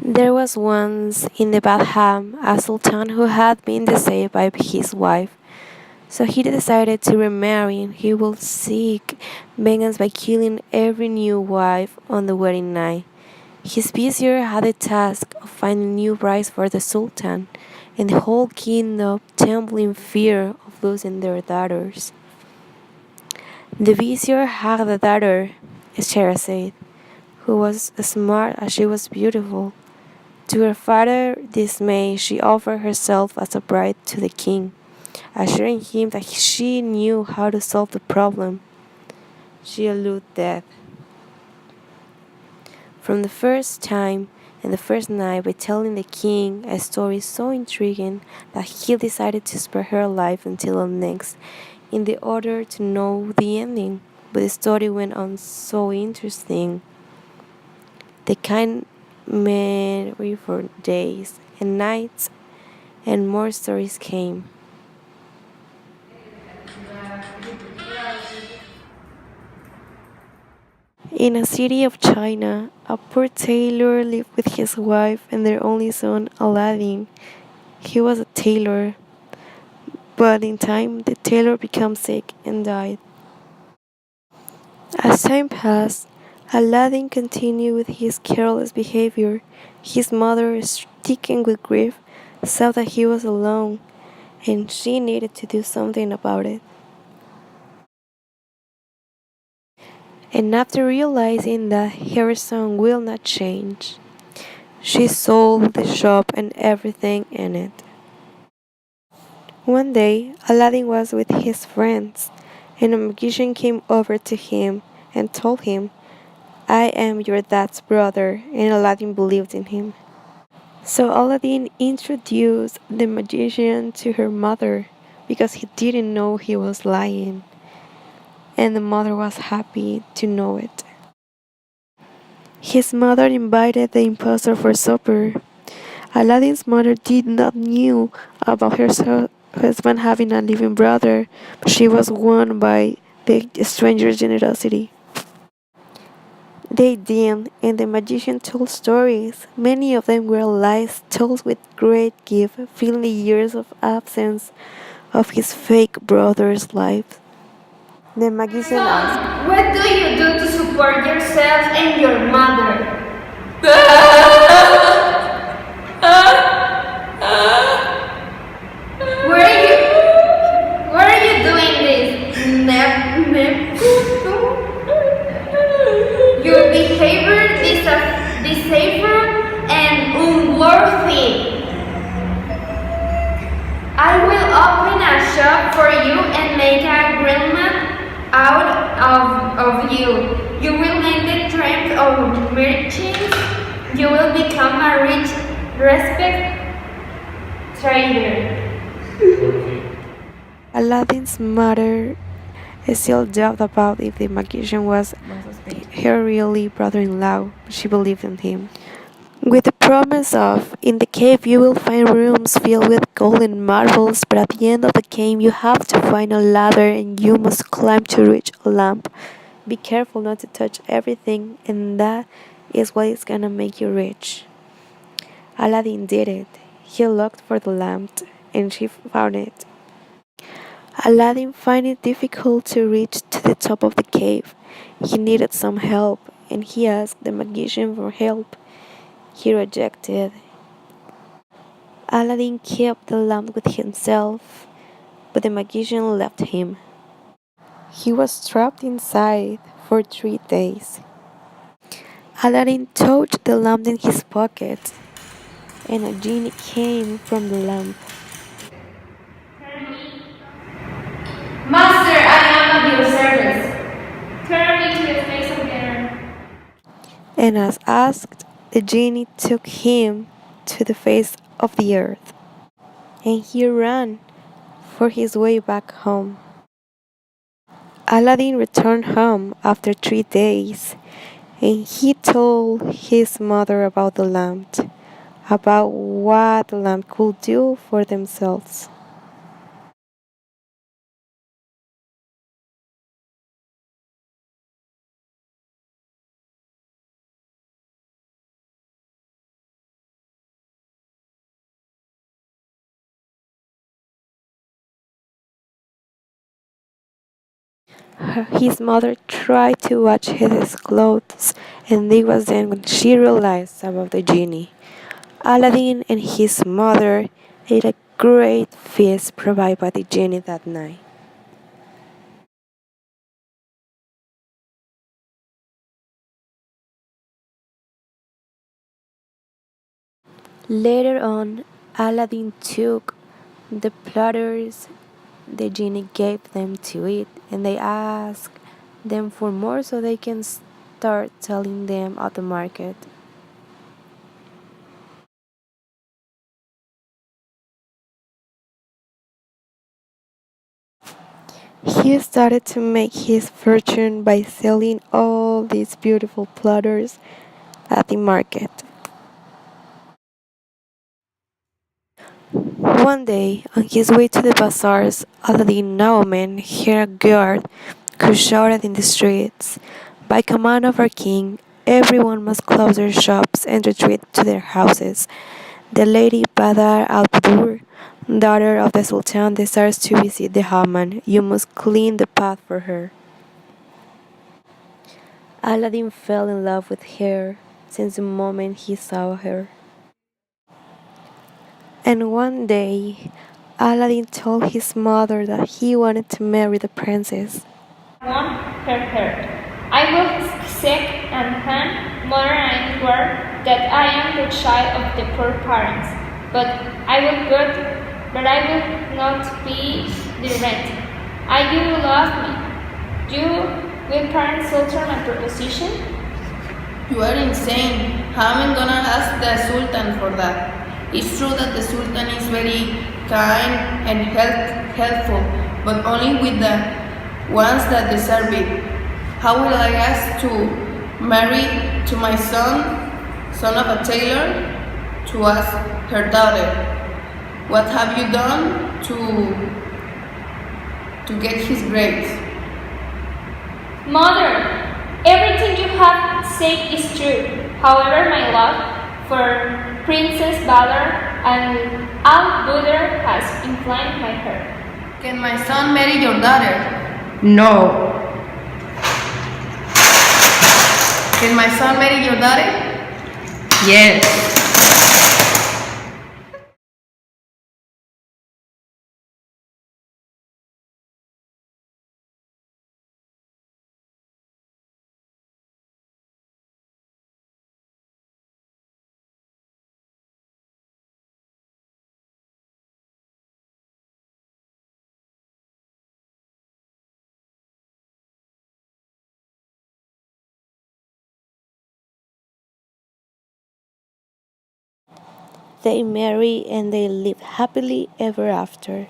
There was once in the Badham a sultan who had been deceived by his wife, so he decided to remarry and he would seek vengeance by killing every new wife on the wedding night. His vizier had the task of finding new brides for the sultan, and the whole kingdom trembled in fear of losing their daughters. The vizier had a daughter, Scheherazade, who was as smart as she was beautiful. To her father's dismay, she offered herself as a bride to the king, assuring him that she knew how to solve the problem. She eluded death from the first time and the first night by telling the king a story so intriguing that he decided to spare her life until the next in the order to know the ending. But the story went on so interesting. The kind married for days and nights, and more stories came. In a city of China, a poor tailor lived with his wife and their only son, Aladdin. He was a tailor, but in time the tailor became sick and died. As time passed, Aladdin continued with his careless behavior. His mother, stricken with grief, saw that he was alone and she needed to do something about it. And after realizing that her son will not change, she sold the shop and everything in it. One day, Aladdin was with his friends, and a magician came over to him and told him, "I am your dad's brother," and Aladdin believed in him. So Aladdin introduced the magician to her mother because he didn't know he was lying, and the mother was happy to know it. His mother invited the impostor for supper. Aladdin's mother did not knew about her husband having a living brother, but she was won by the stranger's generosity. They dined, and the magician told stories. Many of them were lies told with great gift, filling the years of absence of his fake brother's life. The magician asked, Son, what do you do to support yourself and your mother? Where are you doing this? Your behavior is deceiver and unworthy. I will open a shop for you and make a agreement out of you. You will end the trend of merchants. You will become a rich, respected trader. Aladdin's mother still doubted about if the magician was her really brother-in-law. She believed in him. With the promise of, in the cave you will find rooms filled with gold and marbles, but at the end of the game you have to find a ladder and you must climb to reach a lamp. Be careful not to touch everything, and that is what is gonna make you rich. Aladdin did it. He looked for the lamp, and she found it. Aladdin found it difficult to reach to the top of the cave. He needed some help, and he asked the magician for help. He rejected. Aladdin kept the lamp with himself, but the magician left him. He was trapped inside for 3 days. Aladdin touched the lamp in his pocket, and a genie came from the lamp. Master, I am at your service. Turn me to the face of the earth. And as asked, the genie took him to the face of the earth, and he ran for his way back home. Aladdin returned home after 3 days, and he told his mother about the lamp, about what the lamp could do for themselves. His mother tried to wash his clothes, and it was then when she realized about the genie. Aladdin and his mother ate a great feast provided by the genie that night. Later on, Aladdin took the platters the genie gave them to eat, and they asked them for more so they can start selling them at the market. He started to make his fortune by selling all these beautiful platters at the market. One day, on his way to the bazaars, Aladdin Nauman heard a guard who shouted in the streets, "By command of our king, everyone must close their shops and retreat to their houses. The lady Badar al-Budur, daughter of the Sultan, desires to visit the Hammam. You must clean the path for her." Aladdin fell in love with her since the moment he saw her. And one day, Aladdin told his mother that he wanted to marry the princess. Won her heart. I will seek and hand mother and swear that I am the child of the poor parents, but I will good, but I will not be the rent. I you love me. You will parents alter my proposition? You are insane. How am I gonna ask the Sultan for that? It's true that the Sultan is very kind and helpful, but only with the ones that deserve it. How will I ask to marry to my son of a tailor, to ask her daughter? What have you done to get his grades? Mother, everything you have said is true. However, my love for Princess Badr and Al Budur has inflamed my heart. Can my son marry your daughter? No. Can my son marry your daughter? Yes. They marry and they live happily ever after.